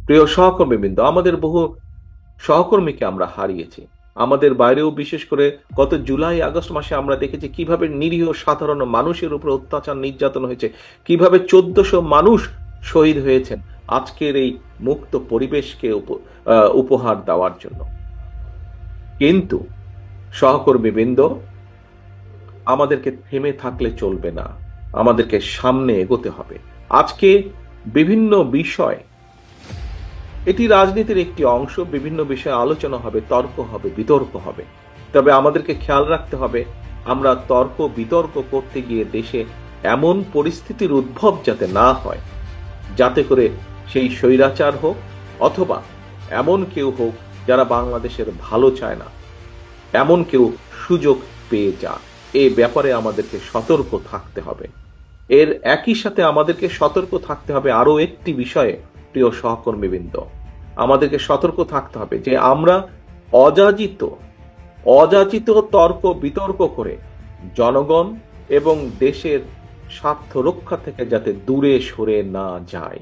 প্রিয় সহকর্মীবৃন্দ, আমাদের বহু সহকর্মীকে আমরা হারিয়েছি। আমাদের বাইরেও বিশেষ করে গত জুলাই আগস্ট মাসে আমরা দেখেছি কিভাবে নিরীহ সাধারণ মানুষের উপর অত্যাচার নির্যাতন হয়েছে, কিভাবে ১৪০০ মানুষ শহীদ হয়েছেন আজকের এই মুক্ত পরিবেশকে উপহার দেওয়ার জন্য। কিন্তু সহকর্মীবৃন্দ, আমাদেরকে থেমে থাকলে চলবে না, আমাদেরকে সামনে এগোতে হবে। আজকে বিভিন্ন বিষয়, এটি রাজনীতির একটি অংশ, বিভিন্ন বিষয়ে আলোচনা হবে, তর্ক হবে, বিতর্ক হবে। তবে আমাদেরকে খেয়াল রাখতে হবে আমরা তর্ক বিতর্ক করতে গিয়ে দেশে এমন পরিস্থিতির উদ্ভব যাতে না হয়, যাতে করে সেই স্বৈরাচার হোক অথবা এমন কেউ হোক যারা বাংলাদেশের ভালো চায় না, এমন কেউ সুযোগ পেয়ে যাক। এই ব্যাপারে আমাদেরকে সতর্ক থাকতে হবে। এর একই সাথে আমাদেরকে সতর্ক থাকতে হবে আরো একটি বিষয়ে। প্রিয় সহকর্মীবৃন্দ, আমাদেরকে সতর্ক থাকতে হবে যে আমরা অযাচিত অযাচিত তর্ক বিতর্ক করে জনগণ এবং দেশের স্বার্থ রক্ষা থেকে যাতে দূরে সরে না যায়।